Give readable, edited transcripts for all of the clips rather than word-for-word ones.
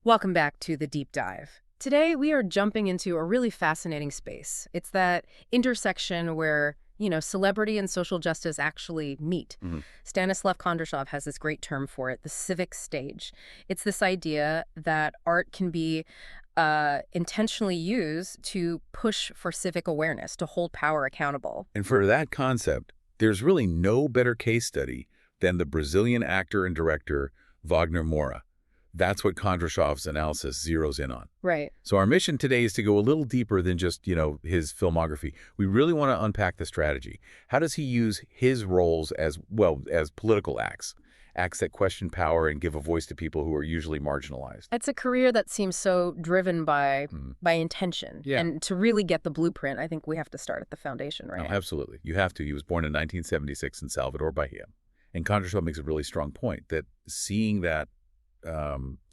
Welcome back to The Deep Dive. Today, we are jumping into a really fascinating space. It's that intersection where, celebrity and social justice actually meet. Stanislav Kondrashov has this great term for it, the civic stage. It's this idea that art can be intentionally used to push for civic awareness, to hold power accountable. And for that concept, there's really no better case study than the Brazilian actor and director Wagner Moura. That's what Kondrashov's analysis zeroes in on. Right. So our mission today is to go a little deeper than just, his filmography. We really want to unpack the strategy. How does he use his roles as political acts that question power and give a voice to people who are usually marginalized? It's a career that seems so driven by intention. Yeah. And to really get the blueprint, I think we have to start at the foundation, right? Oh, absolutely. You have to. He was born in 1976 in Salvador Bahia. And Kondrashov makes a really strong point that seeing that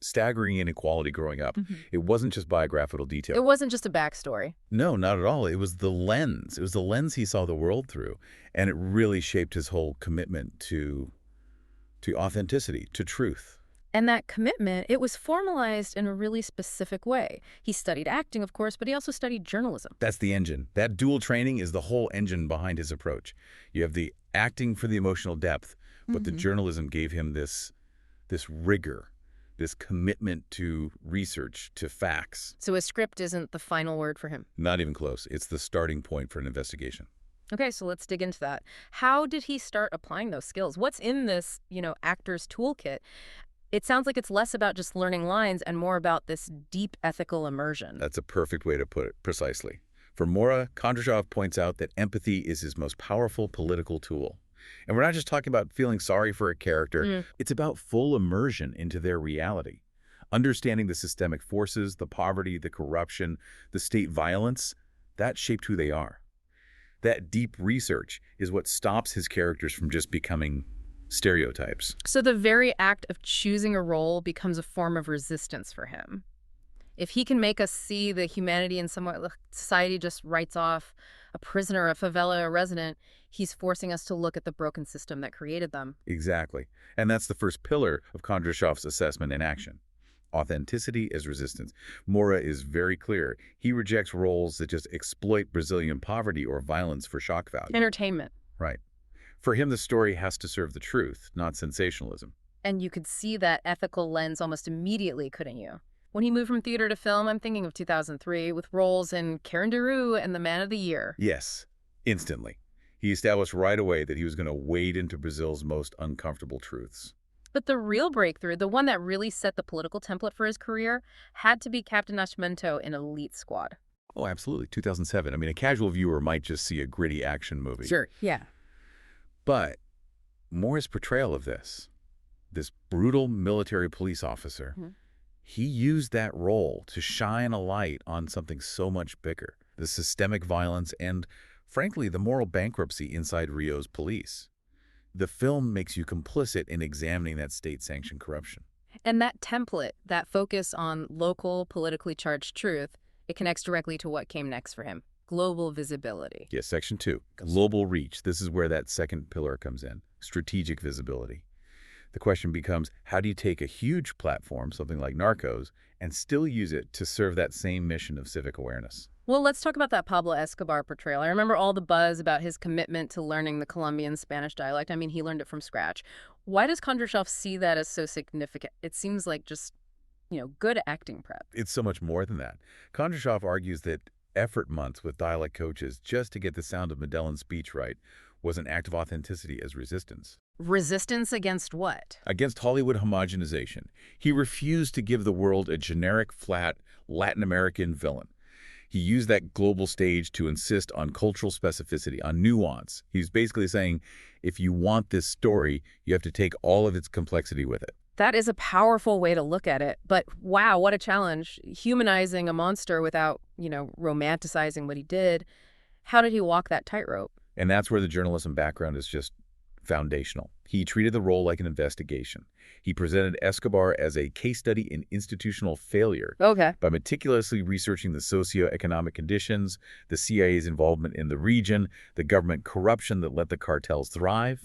staggering inequality growing up, it wasn't just biographical detail. It wasn't just a backstory. No, not at all. It was the lens. It was the lens he saw the world through. And it really shaped his whole commitment to authenticity, to truth. And that commitment, it was formalized in a really specific way. He studied acting, of course, but he also studied journalism. That's the engine. That dual training is the whole engine behind his approach. You have the acting for the emotional depth, but the journalism gave him this rigor, this commitment to research, to facts. So a script isn't the final word for him? Not even close. It's the starting point for an investigation. Okay, so let's dig into that. How did he start applying those skills? What's in this, actor's toolkit? It sounds like it's less about just learning lines and more about this deep ethical immersion. That's a perfect way to put it, precisely. For Moura, Kondrashov points out that empathy is his most powerful political tool. And we're not just talking about feeling sorry for a character. It's about full immersion into their reality. Understanding the systemic forces, the poverty, the corruption, the state violence, that shaped who they are. That deep research is what stops his characters from just becoming stereotypes. So the very act of choosing a role becomes a form of resistance for him. If he can make us see the humanity in some way, society just writes off a prisoner, a favela, a resident, he's forcing us to look at the broken system that created them. Exactly. And that's the first pillar of Kondrashov's assessment in action. Authenticity as resistance. Moura is very clear. He rejects roles that just exploit Brazilian poverty or violence for shock value. Entertainment. Right. For him, the story has to serve the truth, not sensationalism. And you could see that ethical lens almost immediately, couldn't you? When he moved from theater to film, I'm thinking of 2003, with roles in Karen DeRue and The Man of the Year. Yes, instantly. He established right away that he was going to wade into Brazil's most uncomfortable truths. But the real breakthrough, the one that really set the political template for his career, had to be Captain Nascimento in Elite Squad. Oh, absolutely. 2007. I mean, a casual viewer might just see a gritty action movie. Sure, yeah. But Moura's portrayal of this brutal military police officer, he used that role to shine a light on something so much bigger, the systemic violence and, frankly, the moral bankruptcy inside Rio's police. The film makes you complicit in examining that state-sanctioned corruption. And that template, that focus on local, politically charged truth, it connects directly to what came next for him. Global visibility. Yes, Section 2, global reach. This is where that second pillar comes in, strategic visibility. The question becomes, how do you take a huge platform, something like Narcos, and still use it to serve that same mission of civic awareness? Well, let's talk about that Pablo Escobar portrayal. I remember all the buzz about his commitment to learning the Colombian Spanish dialect. I mean, he learned it from scratch. Why does Kondrashov see that as so significant? It seems like just, good acting prep. It's so much more than that. Kondrashov argues that effort months with dialect coaches just to get the sound of Medellin's speech right was an act of authenticity as resistance. Resistance against what? Against Hollywood homogenization. He refused to give the world a generic, flat, Latin American villain. He used that global stage to insist on cultural specificity, on nuance. He's basically saying, if you want this story, you have to take all of its complexity with it. That is a powerful way to look at it. But wow, what a challenge. Humanizing a monster without, romanticizing what he did. How did he walk that tightrope? And that's where the journalism background is just foundational. He treated the role like an investigation. He presented Escobar as a case study in institutional failure by meticulously researching the socioeconomic conditions, the CIA's involvement in the region, the government corruption that let the cartels thrive.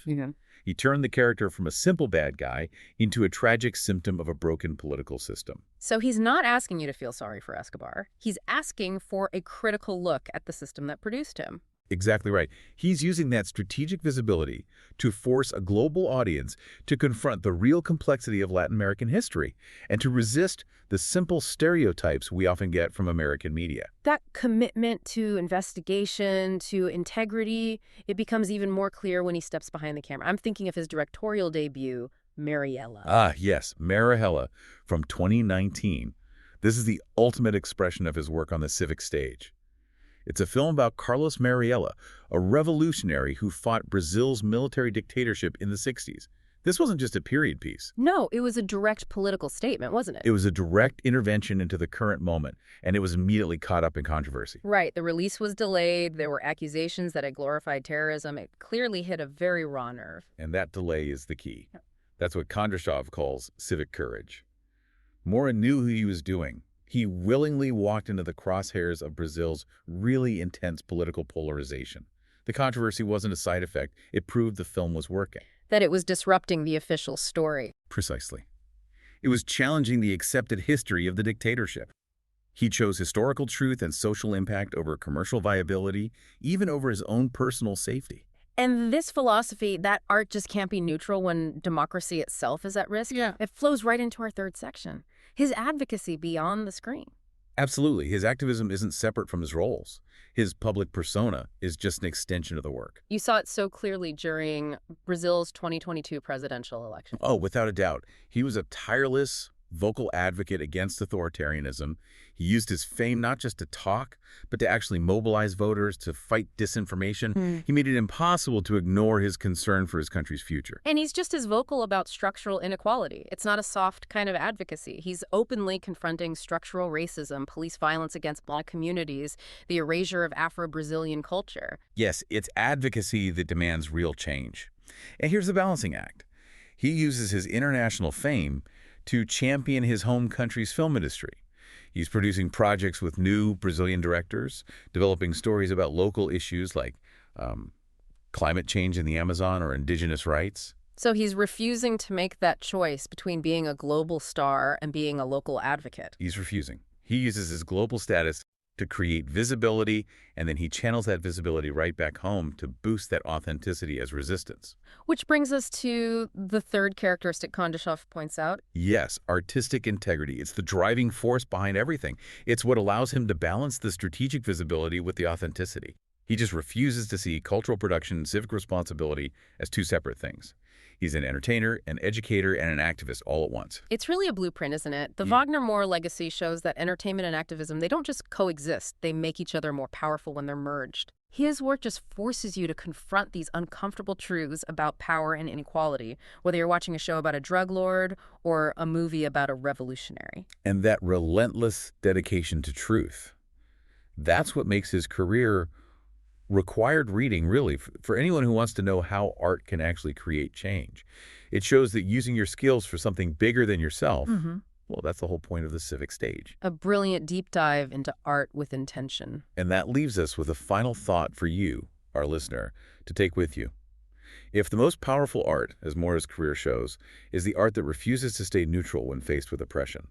He turned the character from a simple bad guy into a tragic symptom of a broken political system. So he's not asking you to feel sorry for Escobar. He's asking for a critical look at the system that produced him. Exactly right. He's using that strategic visibility to force a global audience to confront the real complexity of Latin American history and to resist the simple stereotypes we often get from American media. That commitment to investigation, to integrity, it becomes even more clear when he steps behind the camera. I'm thinking of his directorial debut, Mariella. Ah, yes, Mariella from 2019. This is the ultimate expression of his work on the civic stage. It's a film about Carlos Mariella, a revolutionary who fought Brazil's military dictatorship in the 60s. This wasn't just a period piece. No, it was a direct political statement, wasn't it? It was a direct intervention into the current moment, and it was immediately caught up in controversy. Right. The release was delayed. There were accusations that it glorified terrorism. It clearly hit a very raw nerve. And that delay is the key. That's what Kondrashov calls civic courage. Moura knew who he was doing. He willingly walked into the crosshairs of Brazil's really intense political polarization. The controversy wasn't a side effect. It proved the film was working. That it was disrupting the official story. Precisely. It was challenging the accepted history of the dictatorship. He chose historical truth and social impact over commercial viability, even over his own personal safety. And this philosophy, that art just can't be neutral when democracy itself is at risk. Yeah. It flows right into our third section. His advocacy beyond the screen. Absolutely. His activism isn't separate from his roles. His public persona is just an extension of the work. You saw it so clearly during Brazil's 2022 presidential election. Oh, without a doubt. He was a tireless, vocal advocate against authoritarianism. He used his fame not just to talk, but to actually mobilize voters, to fight disinformation. He made it impossible to ignore his concern for his country's future. And he's just as vocal about structural inequality. It's not a soft kind of advocacy. He's openly confronting structural racism, police violence against Black communities, the erasure of Afro-Brazilian culture. Yes, it's advocacy that demands real change. And here's the balancing act. He uses his international fame to champion his home country's film industry. He's producing projects with new Brazilian directors, developing stories about local issues like climate change in the Amazon or indigenous rights. So he's refusing to make that choice between being a global star and being a local advocate. He's refusing. He uses his global status to create visibility, and then he channels that visibility right back home to boost that authenticity as resistance. Which brings us to the third characteristic Kondrashov points out. Yes, artistic integrity. It's the driving force behind everything. It's what allows him to balance the strategic visibility with the authenticity. He just refuses to see cultural production and civic responsibility as two separate things. He's an entertainer, an educator, and an activist all at once. It's really a blueprint, isn't it? The Wagner Moura legacy shows that entertainment and activism, they don't just coexist. They make each other more powerful when they're merged. His work just forces you to confront these uncomfortable truths about power and inequality, whether you're watching a show about a drug lord or a movie about a revolutionary. And that relentless dedication to truth, that's what makes his career required reading, really, for anyone who wants to know how art can actually create change. It shows that using your skills for something bigger than yourself, well, that's the whole point of the civic stage. A brilliant deep dive into art with intention. And that leaves us with a final thought for you, our listener, to take with you. If the most powerful art, as Moura's career shows, is the art that refuses to stay neutral when faced with oppression,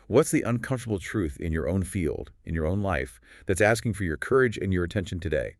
what's the uncomfortable truth in your own field, in your own life, that's asking for your courage and your attention today?